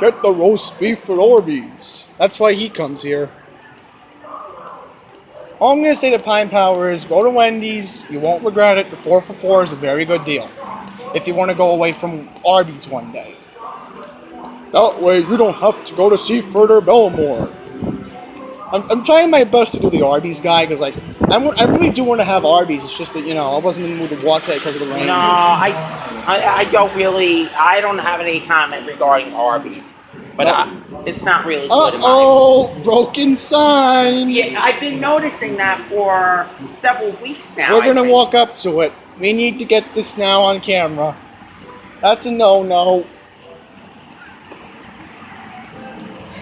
Get the roast beef at Arby's. That's why he comes here. All I'm going to say to Pine Power is go to Wendy's. You won't regret it. The 4 for 4 is a very good deal. If you want to go away from Arby's one day. That way you don't have to go to Seaford or Belmore. I'm trying my best to do the Arby's guy because like I really do want to have Arby's. It's just that I wasn't in the mood to watch it because of the rain. No, I don't really. I don't have any comment regarding Arby's, but it's not really good. Uh-oh, broken sign. Yeah, I've been noticing that for several weeks now. We're gonna walk up to it. We need to get this now on camera. That's a no-no.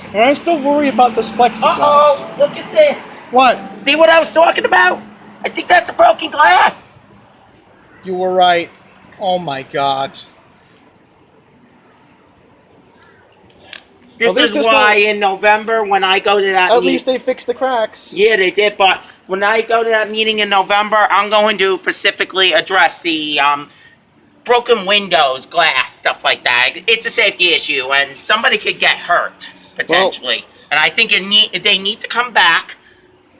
And I still worry about this plexiglass. Uh-oh, look at this. What? See what I was talking about? I think that's a broken glass. You were right. Oh my God. This is why in November when I go to that At least they fixed the cracks. Yeah, they did, but when I go to that meeting in November, I'm going to specifically address the broken windows, glass, stuff like that. It's a safety issue, and somebody could get hurt, potentially. And I think they need to come back,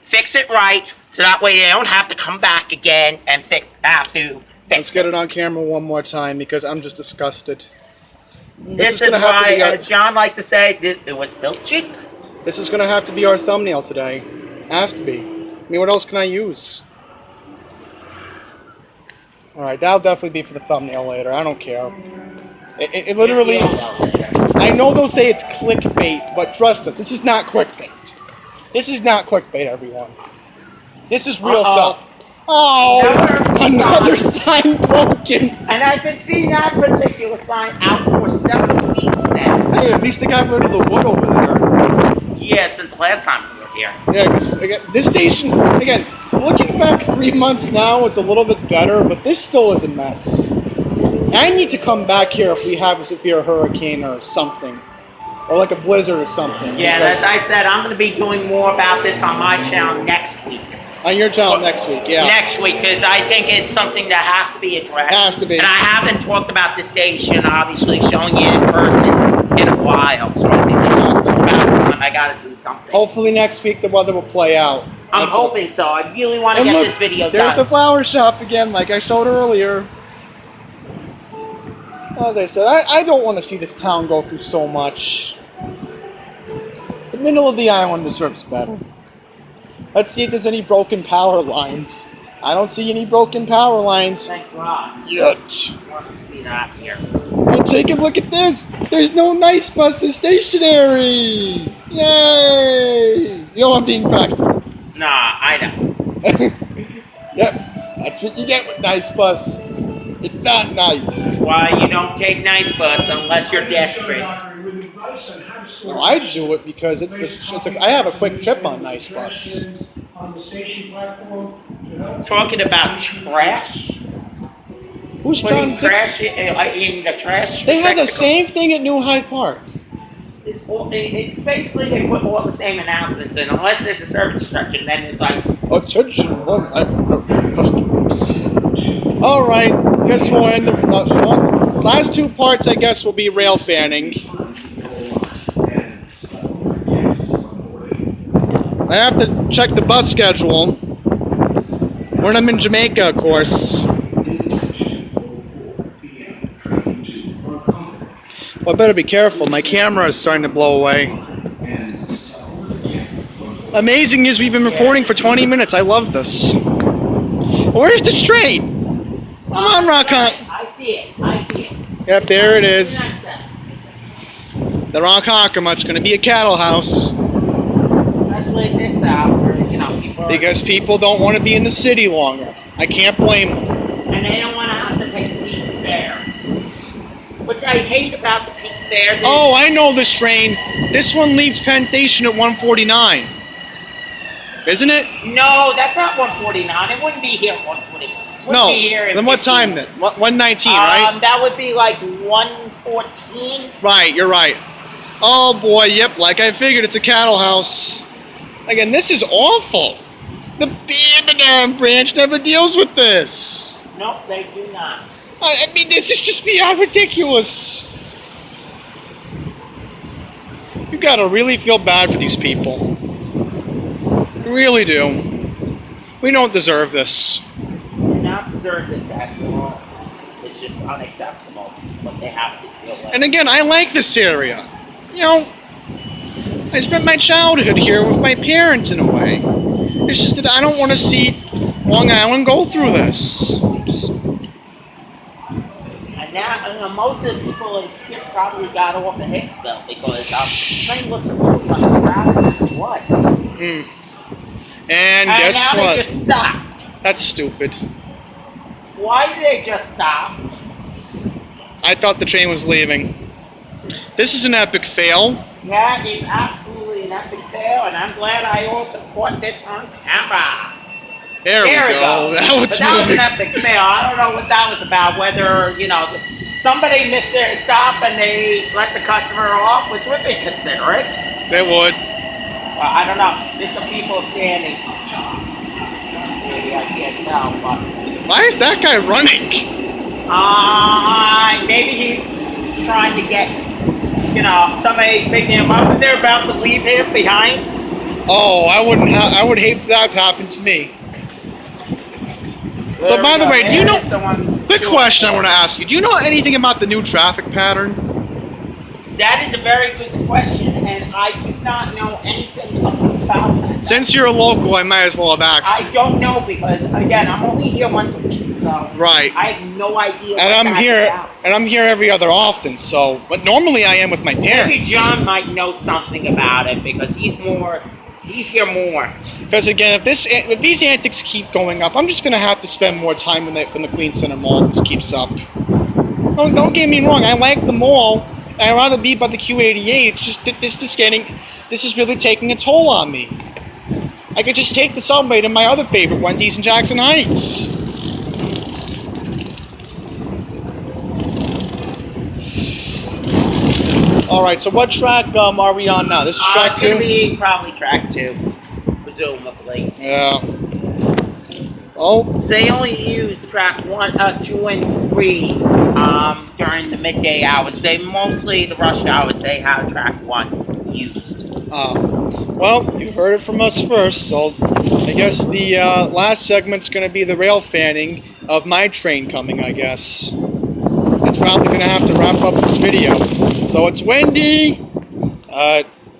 fix it right, so that way they don't have to come back again and Let's get it on camera one more time, because I'm just disgusted. This is why, as John liked to say, it was built cheap. This is going to have to be our thumbnail today. Has to be. I mean, what else can I use? Alright, that'll definitely be for the thumbnail later. I don't care. It literally... I know they'll say it's clickbait, but trust us, this is not clickbait. This is not clickbait, everyone. This is real stuff. Oh, another sign broken. And I've been seeing that particular sign out for several weeks now. Hey, at least they got rid of the wood over there. Yeah, since the last time we were here. Yeah, because again, this station, again, looking back 3 months now, it's a little bit better, but this still is a mess. I need to come back here if we have a severe hurricane or something. Or like a blizzard or something. Yeah, and as I said, I'm going to be doing more about this on my channel next week. On your channel next week, yeah. Next week, because I think it's something that has to be addressed. Has to be. And I haven't talked about the station, obviously, showing it in person in a while. So I think it's about time I got to do something. Hopefully next week the weather will play out. I'm hoping so. I really want to get this video done. There's the flower shop again, like I showed earlier. As I said, I don't want to see this town go through so much. The middle of the island deserves better. Let's see if there's any broken power lines. I don't see any broken power lines. Thank God. Yet. I want to see that here. Hey, Jacob, look at this. There's no nice buses stationary. Yay! You know I'm being practical. Nah, I don't. Yep, that's what you get with nice bus. It's not nice. Why you don't take nice bus unless you're desperate. Well, I do it because I have a quick trip on nice bus. Talking about trash. Who's putting trying trash in the trash? They have the same thing at New Hyde Park. It's basically they put all the same announcements in, unless there's a service instruction, then it's like attention, customers. All right, guess we'll end the last 2 parts. I guess will be rail fanning. I have to check the bus schedule. When I'm in Jamaica, of course. Well, I better be careful. My camera is starting to blow away. Amazing is we've been recording for 20 minutes. I love this. Where's the train? Come on, Rockon. I see it. I see it. Yep, there it is. The Ronkonkoma. It's going to be a cattle house. Especially this hour, people. Because people don't want to be in the city longer. I can't blame them. And they don't want to have to take peak fares. Which I hate about the peak fares. Oh, I know this train. This one leaves Penn Station at 1:49. Isn't it? No, that's not 149. It wouldn't be here at 149. No. Be here at Then what 15. time then? 1:19, right? That would be like 1:14. Right, you're right. Oh boy, yep, like I figured, it's a cattle house. Again, this is awful. The Banana branch never deals with this. Nope, they do not. I mean, this is just beyond ridiculous. You gotta really feel bad for these people. You really do. We don't deserve this. Do not deserve this at all. It's just unacceptable what they have to deal with. And again, I like this area. You know, I spent my childhood here with my parents in a way. It's just that I don't want to see Long Island go through this. And now, most of the people in here probably got off of Hicksville because the train looks a little much crowded than what. And guess now what? They just stopped. That's stupid. Why did they just stop? I thought the train was leaving. This is an epic fail. Yeah, it's absolutely an epic fail, and I'm glad I also caught this on camera. There we go. That was an epic fail. I don't know what that was about. Whether, somebody missed their stop and they let the customer off, which would be considerate. They would. Well, I don't know. There's some people standing. Maybe I can't tell, but why is that guy running? Maybe he's trying to get, somebody picking him up and they're about to leave him behind. Oh, I would hate for that to happen to me. So by the way, do you know, quick question I want to ask you, do you know anything about the new traffic pattern? That is a very good question, and I do not know anything about that. Since you're a local, I might as well have asked you. I don't know because, again, I'm only here once a week, so right. I have no idea. And I'm here every other often. So, but normally I am with my parents. Maybe John might know something about it because he's here more. Because again, if these antics keep going up, I'm just gonna have to spend more time when the Queens Center Mall if this keeps up. Don't get me wrong, I like the mall. I'd rather be by the Q88. It's just that this is really taking a toll on me. I could just take the subway to my other favorite Wendy's in Jackson Heights. All right, so what track are we on now? This is track 2? It's gonna be probably track 2, presumably. Yeah. Oh. So they only use track 1, 2, and 3 during the midday hours. The rush hours, they have track 1 used. Well, you heard it from us first, so I guess the last segment's going to be the rail fanning of my train coming, I guess. That's probably going to have to wrap up this video. So it's Wendy.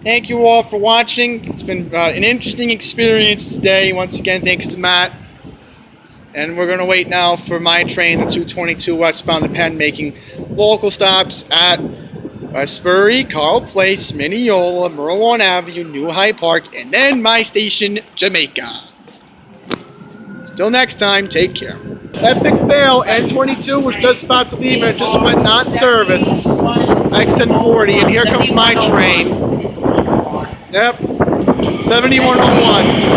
Thank you all for watching. It's been an interesting experience today. Once again, thanks to Matt. And we're going to wait now for my train, the 222 westbound to Penn, making local stops at Westbury, Carl Place, Mineola, Merlon Avenue, New Hyde Park, and then my station, Jamaica. Till next time, take care. Epic fail, N22 was just about to leave and it just went not in service. X1040, and here comes my train. Yep, 7101.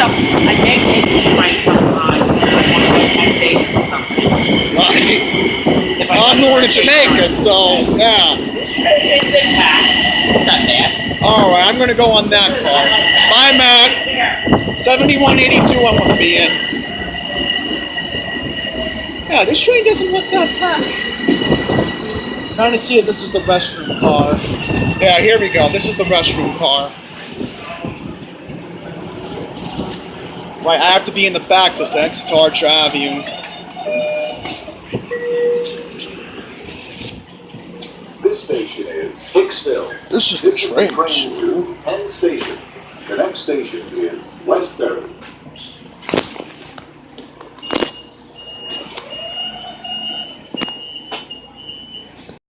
Sometimes I may take this train sometimes when I want to get next station or something. Right. I'm going to Jamaica, so yeah. It's in pack. Not bad. Alright, I'm going to go on that car. Bye, Matt. 7182 I want to be in. Yeah, this train doesn't look that packed. Trying to see if this is the restroom car. Yeah, here we go. This is the restroom car. Right, I have to be in the back because the exit's Archer Avenue. This station is Hicksville. This is the train. Train to Penn Station. The next station is